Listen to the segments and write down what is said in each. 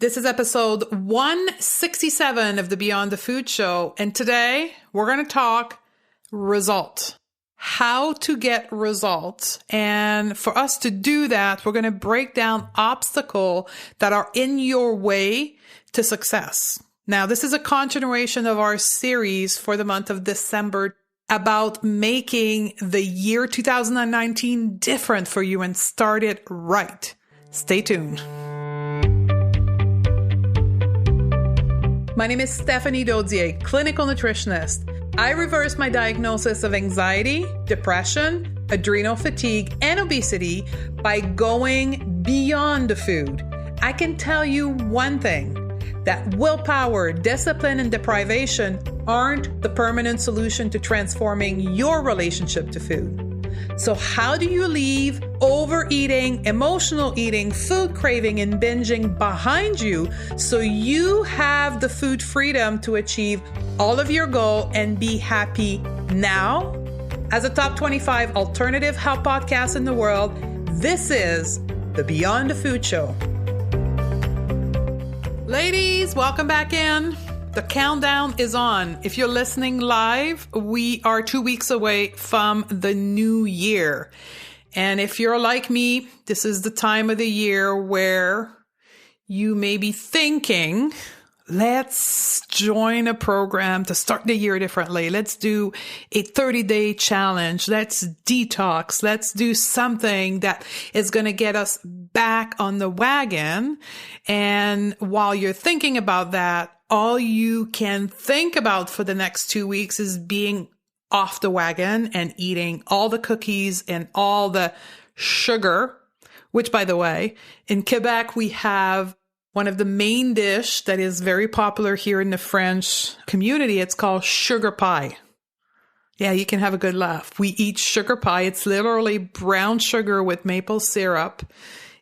This is episode 167 of the Beyond the Food Show. And today we're going to talk results. How to get results. And for us to do that, we're going to break down obstacles that are in your way to success. Now, this is a continuation of our series for the month of December about making the year 2019 different for you and start it right. Stay tuned. My name is Stephanie Dodier, clinical nutritionist. I reversed my diagnosis of anxiety, depression, adrenal fatigue, and obesity by going beyond the food. I can tell you one thing, that willpower, discipline, and deprivation aren't the permanent solution to transforming your relationship to food. So how do you leave overeating, emotional eating, food craving, and binging behind you so you have the food freedom to achieve all of your goal and be happy now? As a top 25 alternative health podcast in the world, this is the Beyond the Food Show. Ladies, welcome back in. The countdown is on. If you're listening live, we are 2 weeks away from the new year. And if you're like me, this is the time of the year where you may be thinking, let's join a program to start the year differently. Let's do a 30-day challenge. Let's detox. Let's do something that is going to get us back on the wagon. And while you're thinking about that, all you can think about for the next 2 weeks is being off the wagon and eating all the cookies and all the sugar, which, by the way, in Quebec, we have one of the main dish that is very popular here in the French community. It's called sugar pie. Yeah, you can have a good laugh. We eat sugar pie. It's literally brown sugar with maple syrup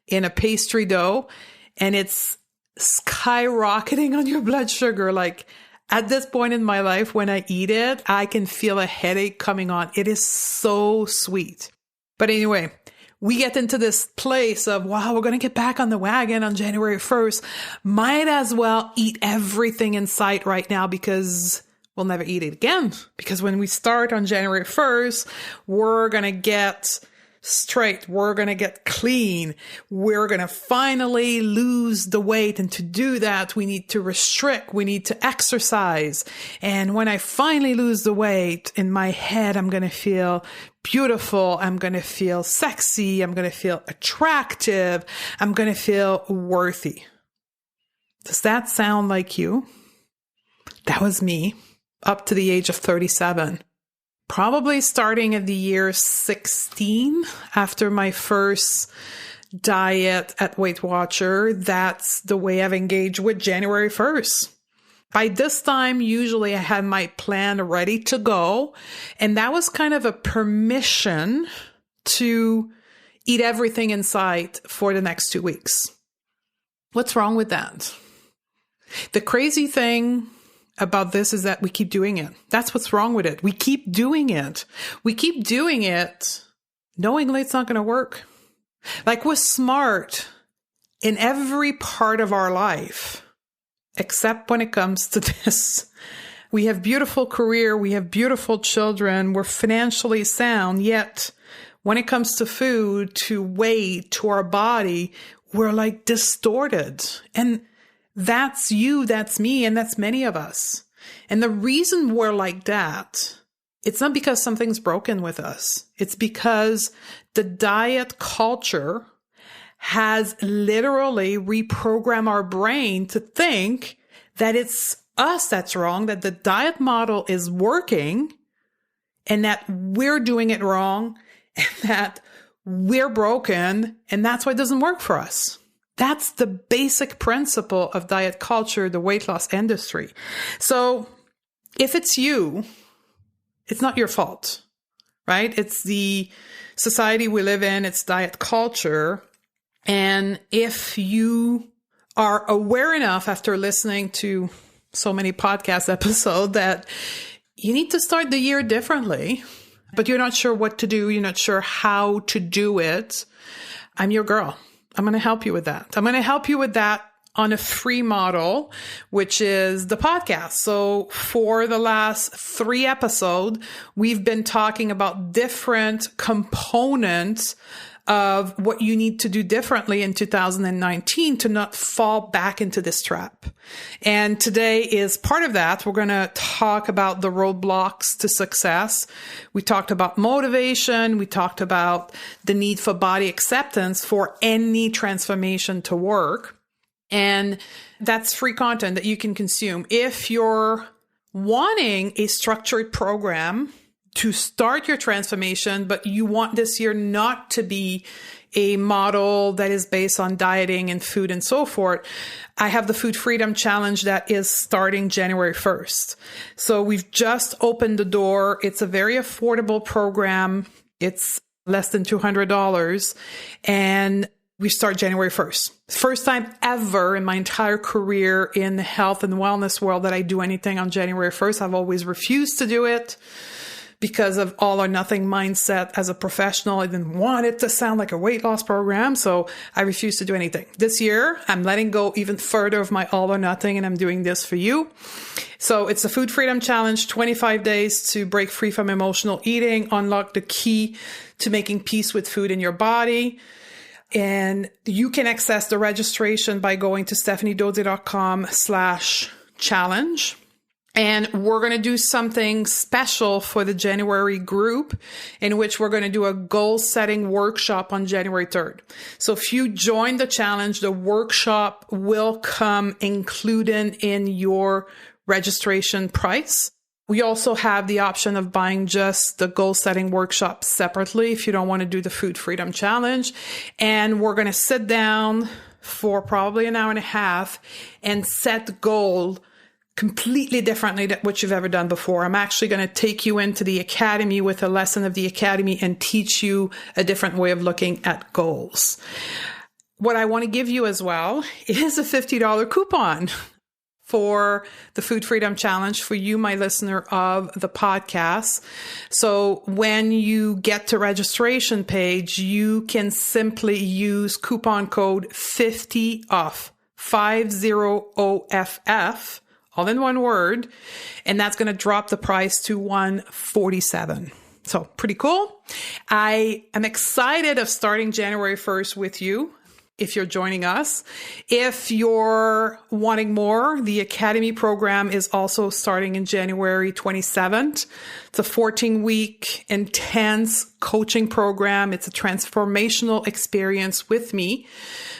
in a pastry dough, and it's skyrocketing on your blood sugar. Like at this point in my life, when I eat it, I can feel a headache coming on. It is so sweet. But anyway, we get into this place of, wow, we're going to get back on the wagon on January 1st. Might as well eat everything in sight right now because we'll never eat it again. Because when we start on January 1st, we're going to get straight. We're going to get clean. We're going to finally lose the weight. And to do that, we need to restrict. We need to exercise. And when I finally lose the weight, in my head, I'm going to feel beautiful. I'm going to feel sexy. I'm going to feel attractive. I'm going to feel worthy. Does that sound like you? That was me up to the age of 37. Probably starting at the year 16 after my first diet at Weight Watcher. That's the way I've engaged with January 1st. By this time, usually I had my plan ready to go. And that was kind of a permission to eat everything in sight for the next 2 weeks. What's wrong with that? The crazy thing about this is that we keep doing it. That's what's wrong with it. We keep doing it. We keep doing it knowingly it's not going to work. Like we're smart in every part of our life, except when it comes to this. We have beautiful career. We have beautiful children. We're financially sound. Yet when it comes to food, to weight, to our body, we're like distorted. And that's you, that's me, and that's many of us. And the reason we're like that, it's not because something's broken with us. It's because the diet culture has literally reprogrammed our brain to think that it's us that's wrong, that the diet model is working, and that we're doing it wrong, and that we're broken, and that's why it doesn't work for us. That's the basic principle of diet culture, the weight loss industry. So if it's you, it's not your fault, right? It's the society we live in. It's diet culture. And if you are aware enough after listening to so many podcast episodes that you need to start the year differently, but you're not sure what to do, you're not sure how to do it, I'm your girl. I'm going to help you with that. I'm going to help you with that on a free model, which is the podcast. So for the last 3 episodes, we've been talking about different components of what you need to do differently in 2019 to not fall back into this trap. And today is part of that. We're going to talk about the roadblocks to success. We talked about motivation. We talked about the need for body acceptance for any transformation to work. And that's free content that you can consume. If you're wanting a structured program to start your transformation, but you want this year not to be a model that is based on dieting and food and so forth, I have the Food Freedom Challenge that is starting January 1st. So we've just opened the door. It's a very affordable program. It's less than $200. And we start January 1st. First time ever in my entire career in the health and wellness world that I do anything on January 1st. I've always refused to do it because of all or nothing mindset as a professional. I didn't want it to sound like a weight loss program, so I refused to do anything. This year, I'm letting go even further of my all or nothing, and I'm doing this for you. So it's the Food Freedom Challenge, 25 days to break free from emotional eating, unlock the key to making peace with food in your body. And you can access the registration by going to stephaniedodze.com/challenge. And we're going to do something special for the January group in which we're going to do a goal setting workshop on January 3rd. So if you join the challenge, the workshop will come included in your registration price. We also have the option of buying just the goal setting workshop separately if you don't want to do the Food Freedom Challenge. And we're going to sit down for probably an hour and a half and set the goal completely differently than what you've ever done before. I'm actually going to take you into the academy with a lesson of the academy and teach you a different way of looking at goals. What I want to give you as well is a $50 coupon for the Food Freedom Challenge for you, my listener of the podcast. So when you get to registration page, you can simply use coupon code 50OFF, 50OFF, all in one word, and that's going to drop the price to $147. So pretty cool. I am excited of starting January 1st with you if you're joining us. If you're wanting more, the Academy program is also starting in January 27th. It's a 14-week intense coaching program. It's a transformational experience with me.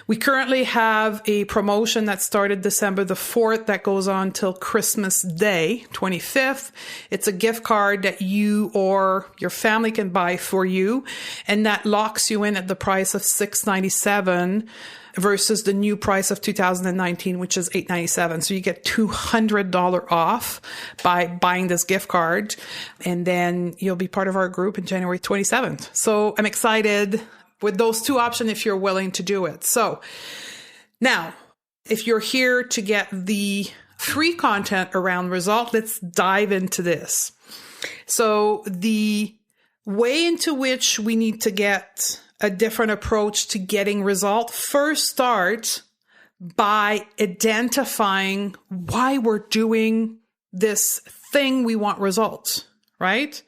We currently have a promotion that started December the 4th that goes on till Christmas Day, 25th. It's a gift card that you or your family can buy for you, and that locks you in at the price of $697 versus the new price of 2019, which is $897. So you get $200 off by buying this gift card, and then you'll be part of our group in January 27th. So I'm excited with those two options if you're willing to do it. So now, if you're here to get the free content around result, let's dive into this. So the way into which we need to get a different approach to getting result, first start by identifying why we're doing this thing we want results, right?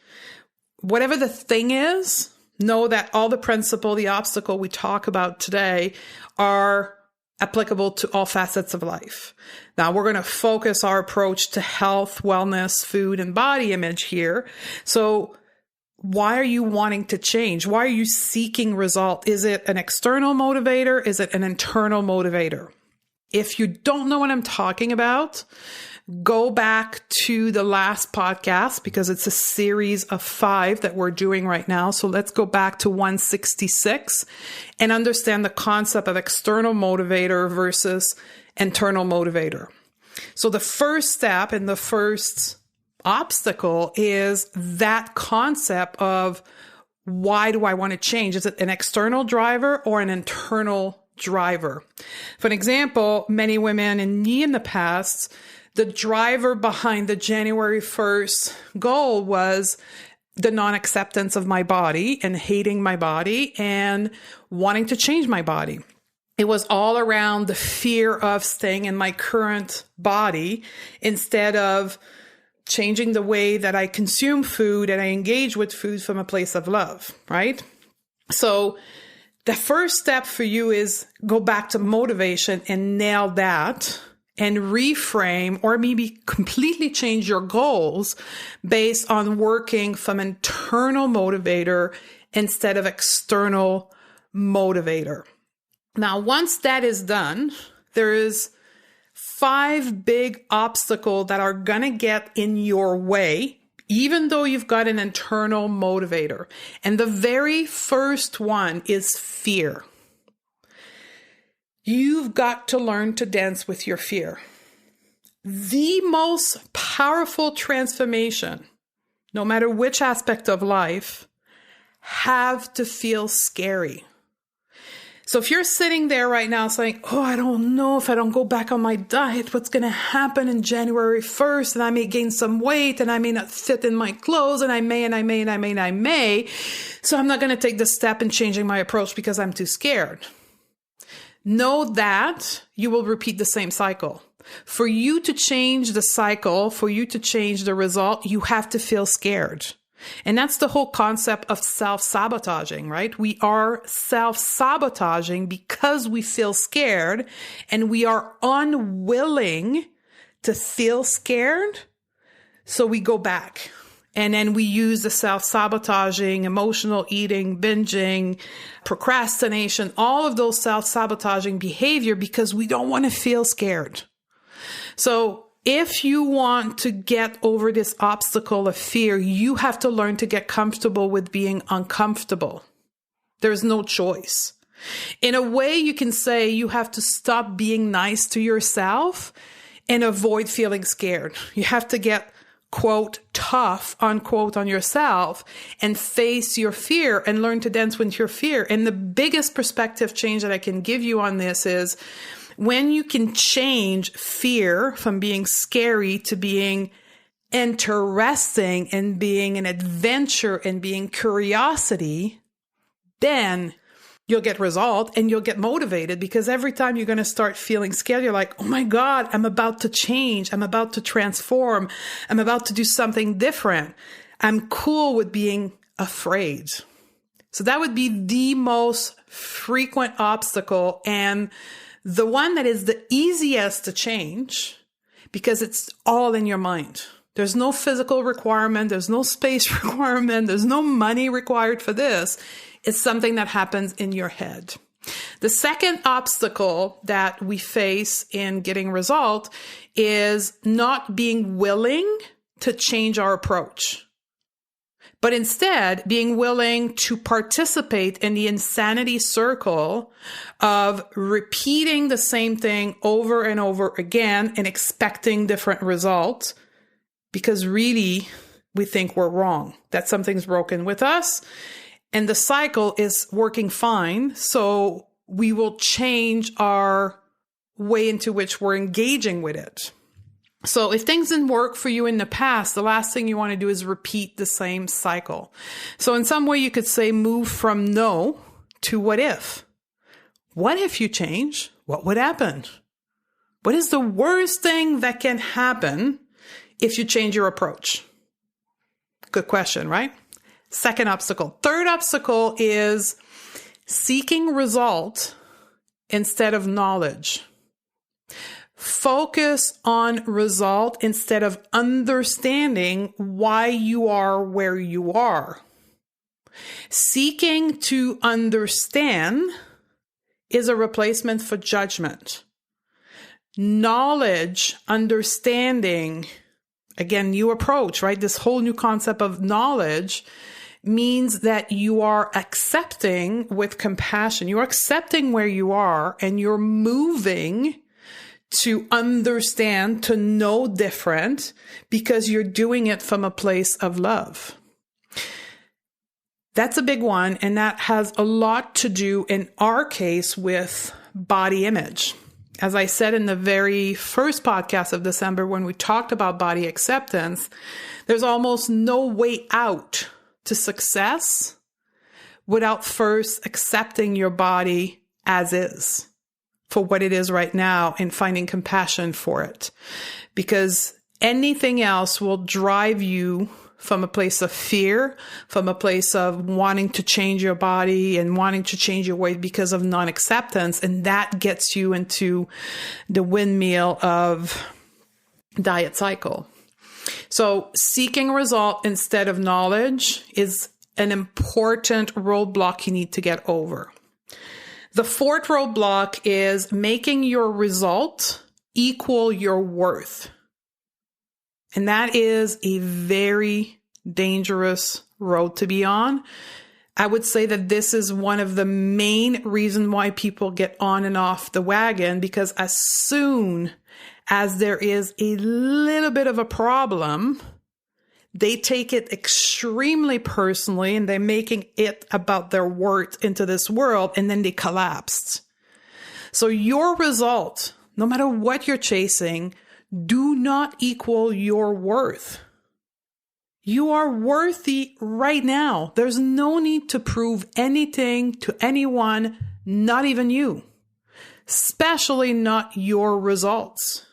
Whatever the thing is, know that all the principle, the obstacle we talk about today are applicable to all facets of life. Now, we're going to focus our approach to health, wellness, food, and body image here. So why are you wanting to change? Why are you seeking result? Is it an external motivator? Is it an internal motivator? If you don't know what I'm talking about, go back to the last podcast because it's a series of 5 that we're doing right now. So let's go back to 166 and understand the concept of external motivator versus internal motivator. So the first step and the first obstacle is that concept of why do I want to change? Is it an external driver or an internal driver? For an example, many women and me in the past, the driver behind the January 1st goal was the non-acceptance of my body and hating my body and wanting to change my body. it was all around the fear of staying in my current body instead of changing the way that I consume food and I engage with food from a place of love, right? So the first step for you is go back to motivation and nail that and reframe or maybe completely change your goals based on working from internal motivator instead of external motivator. Now, once that is done, there is 5 big obstacles that are going to get in your way, even though you've got an internal motivator. And the very first one is fear. You've got to learn to dance with your fear. The most powerful transformation, no matter which aspect of life, have to feel scary. So if you're sitting there right now saying, oh, I don't know if I don't go back on my diet, what's going to happen in January 1st? And I may gain some weight and I may not fit in my clothes and I may. So I'm not going to take the step in changing my approach because I'm too scared. Know that you will repeat the same cycle. For you to change the cycle, for you to change the result, you have to feel scared. And that's the whole concept of self-sabotaging, right? We are self-sabotaging because we feel scared and we are unwilling to feel scared. So we go back and then we use the self-sabotaging, emotional eating, binging, procrastination, all of those self-sabotaging behavior because we don't want to feel scared. So if you want to get over this obstacle of fear, you have to learn to get comfortable with being uncomfortable. There's no choice. In a way, you can say you have to stop being nice to yourself and avoid feeling scared. You have to get, quote, tough, unquote, on yourself and face your fear and learn to dance with your fear. And the biggest perspective change that I can give you on this is when you can change fear from being scary to being interesting and being an adventure and being curiosity, then you'll get result and you'll get motivated because every time you're going to start feeling scared, you're like, oh my God, I'm about to change. I'm about to transform. I'm about to do something different. I'm cool with being afraid. So that would be the most frequent obstacle and the one that is the easiest to change because it's all in your mind. There's no physical requirement. There's no space requirement. There's no money required for this. It's something that happens in your head. The second obstacle that we face in getting result is not being willing to change our approach, but instead being willing to participate in the insanity circle of repeating the same thing over and over again and expecting different results because really we think we're wrong, that something's broken with us and the cycle is working fine. So we will change our way into which we're engaging with it. So if things didn't work for you in the past, the last thing you want to do is repeat the same cycle. So in some way you could say move from no to what if. What if you change? What would happen? What is the worst thing that can happen if you change your approach? Good question, right? Second obstacle. Third obstacle is seeking result instead of knowledge. Focus on result instead of understanding why you are where you are. Seeking to understand is a replacement for judgment. Knowledge, understanding, again, new approach, right? This whole new concept of knowledge means that you are accepting with compassion. You're accepting where you are and you're moving to understand, to know different because you're doing it from a place of love. That's a big one. And that has a lot to do in our case with body image. As I said in the very first podcast of December, when we talked about body acceptance, there's almost no way out to success without first accepting your body as is. for what it is right now and finding compassion for it. Because anything else will drive you from a place of fear, from a place of wanting to change your body and wanting to change your weight because of non-acceptance. And that gets you into the windmill of diet cycle. So seeking result instead of knowledge is an important roadblock you need to get over. The fourth roadblock is making your result equal your worth. And that is a very dangerous road to be on. I would say that this is one of the main reasons why people get on and off the wagon, because as soon as there is a little bit of a problem, they take it extremely personally and they're making it about their worth into this world, and then they collapsed. So your result, no matter what you're chasing, do not equal your worth. You are worthy right now. There's no need to prove anything to anyone, not even you, especially not your results.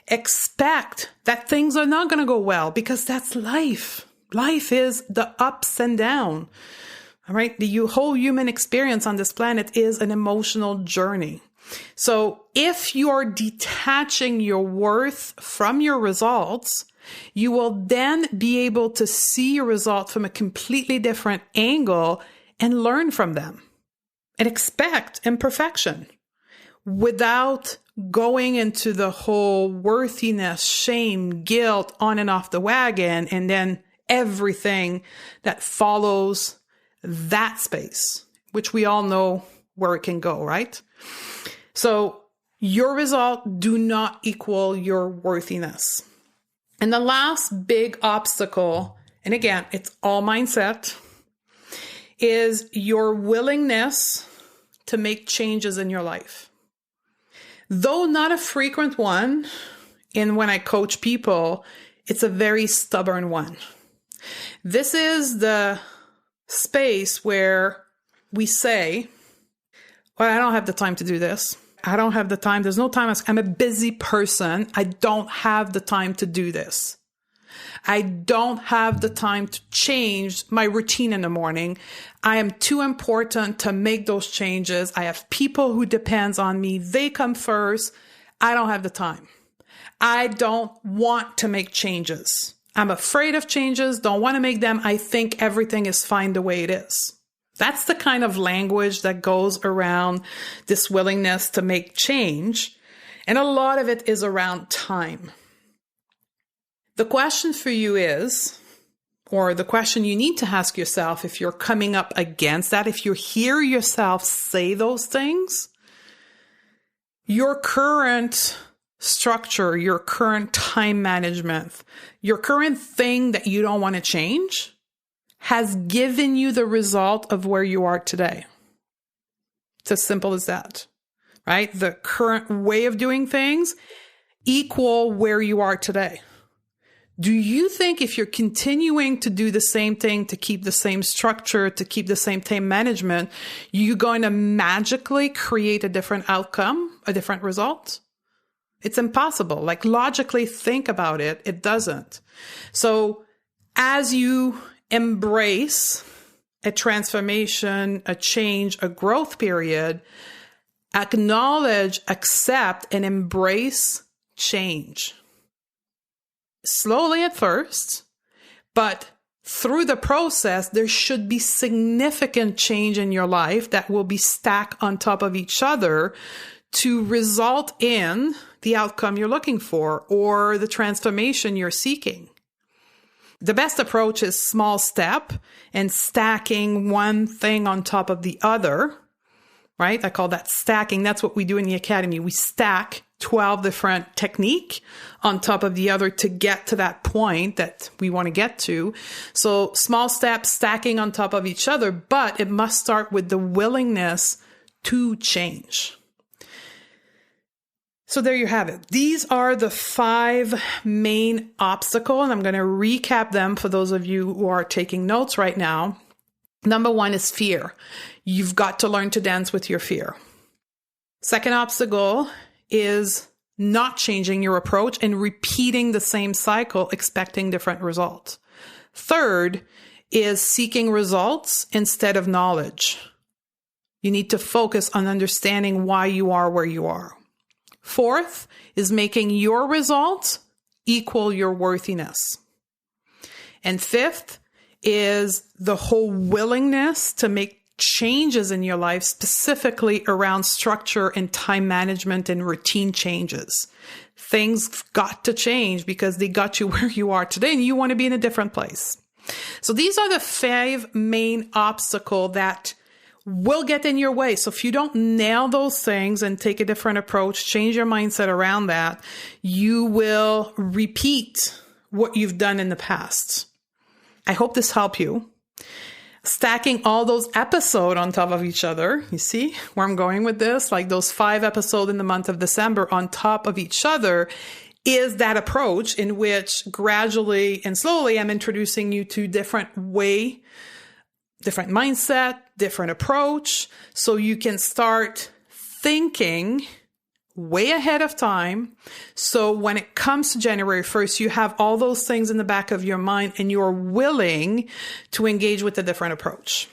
Expect that things are not going to go well, because that's life. Life is the ups and downs. All right. The whole human experience on this planet is an emotional journey. So if you're detaching your worth from your results, you will then be able to see your result from a completely different angle and learn from them and expect imperfection without going into the whole worthiness, shame, guilt, on and off the wagon, and then everything that follows that space, which we all know where it can go, right? So your result do not equal your worthiness. And the last big obstacle, and again, it's all mindset, is your willingness to make changes in your life. Though not a frequent one, and when I coach people, it's a very stubborn one. This is the space where we say, well, I don't have the time to do this. I don't have the time. There's no time. I'm a busy person. I don't have the time to do this. I don't have the time to change my routine in the morning. I am too important to make those changes. I have people who depend on me. They come first. I don't have the time. I don't want to make changes. I'm afraid of changes. Don't want to make them. I think everything is fine the way it is. That's the kind of language that goes around this willingness to make change. And a lot of it is around time. The question for you is, or the question you need to ask yourself if you're coming up against that, if you hear yourself say those things, your current structure, your current time management, your current thing that you don't want to change has given you the result of where you are today. It's as simple as that, right? The current way of doing things equal where you are today. Do you think if you're continuing to do the same thing, to keep the same structure, to keep the same time management, you're going to magically create a different outcome, a different result? It's impossible. Like, logically think about it. It doesn't. So as you embrace a transformation, a change, a growth period, acknowledge, accept, and embrace change. Slowly at first, but through the process, there should be significant change in your life that will be stacked on top of each other to result in the outcome you're looking for or the transformation you're seeking. The best approach is small step and stacking one thing on top of the other, right? I call that stacking. That's what we do in the academy. We stack 12 different techniques on top of the other to get to that point that we want to get to. So small steps, stacking on top of each other, but it must start with the willingness to change. So there you have it. These are the 5 main obstacles, and I'm going to recap them for those of you who are taking notes right now. Number 1 is fear. You've got to learn to dance with your fear. Second obstacle is not changing your approach and repeating the same cycle, expecting different results. Third is seeking results instead of knowledge. You need to focus on understanding why you are where you are. Fourth is making your results equal your worthiness. And fifth is the whole willingness to make changes in your life, specifically around structure and time management and routine changes. Things got to change because they got you where you are today and you want to be in a different place. So these are the 5 main obstacles that will get in your way. So if you don't nail those things and take a different approach, change your mindset around that, you will repeat what you've done in the past. I hope this helped you. Stacking all those episodes on top of each other, you see where I'm going with this? Like those 5 episodes in the month of December on top of each other is that approach in which gradually and slowly I'm introducing you to different mindset, different approach, so you can start thinking way ahead of time. So when it comes to January 1st, you have all those things in the back of your mind and you're willing to engage with a different approach.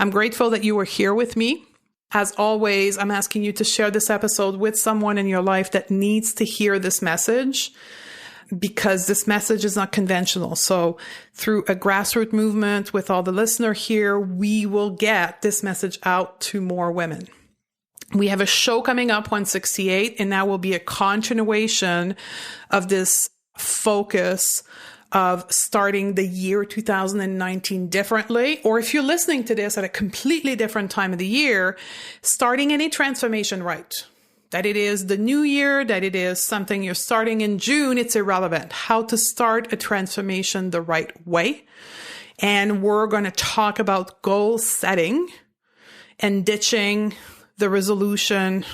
I'm grateful that you were here with me. As always, I'm asking you to share this episode with someone in your life that needs to hear this message, because this message is not conventional. So through a grassroots movement with all the listeners here, we will get this message out to more women. We have a show coming up, 168, and that will be a continuation of this focus of starting the year 2019 differently. Or if you're listening to this at a completely different time of the year, starting any transformation right. That it is the new year, that it is something you're starting in June, it's irrelevant. How to start a transformation the right way. And we're going to talk about goal setting and ditching the resolution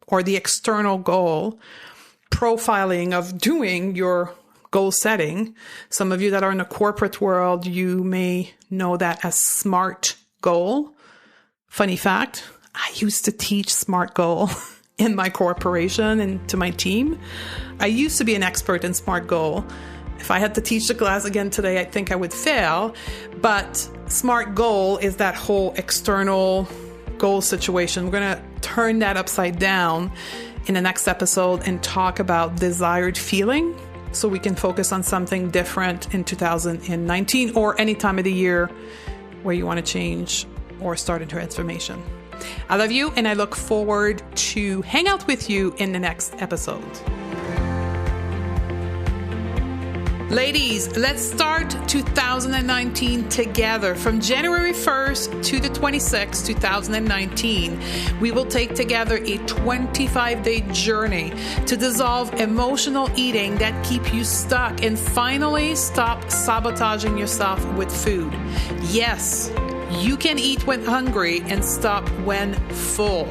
or the external goal, profiling of doing your goal setting. Some of you that are in the corporate world, you may know that as SMART goal. Funny fact, I used to teach SMART goal in my corporation and to my team. I used to be an expert in SMART goal. If I had to teach the class again today, I think I would fail. But SMART goal is that whole external goal situation. We're going to turn that upside down in the next episode and talk about desired feeling, so we can focus on something different in 2019 or any time of the year where you want to change or start a transformation. I love you, and I look forward to hang out with you in the next episode. Ladies, let's start 2019 together. From January 1st to the 26th, 2019, we will take together a 25-day journey to dissolve emotional eating that keep you stuck and finally stop sabotaging yourself with food. Yes, you can eat when hungry and stop when full.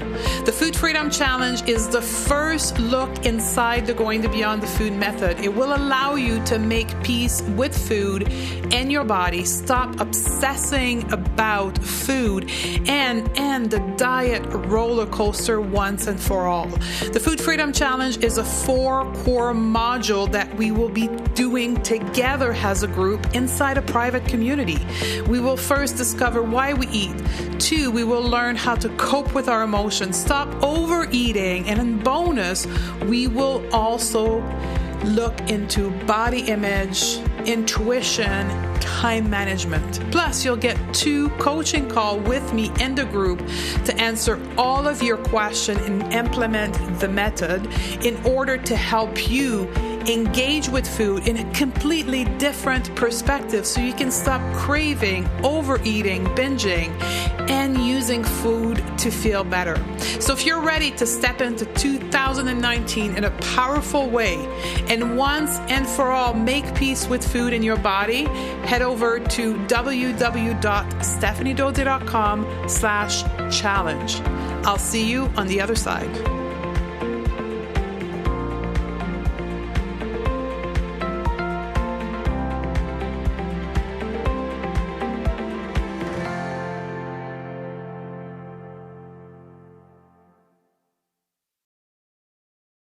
The Food Freedom Challenge is the first look inside the Going to Beyond the Food method. It will allow you to make peace with food and your body, stop obsessing about food, and end the diet roller coaster once and for all. The Food Freedom Challenge is a 4-core module that we will be doing together as a group inside a private community. We will first discover why we eat. 2, we will learn how to cope with our emotions, stop overeating, and in bonus, we will also look into body image, intuition, time management. Plus, you'll get 2 coaching calls with me in the group to answer all of your questions and implement the method in order to help you engage with food in a completely different perspective so you can stop craving, overeating, binging, and using food to feel better. So if you're ready to step into 2019 in a powerful way and once and for all make peace with food in your body, head over to www.stephaniedodier.com/challenge. I'll see you on the other side.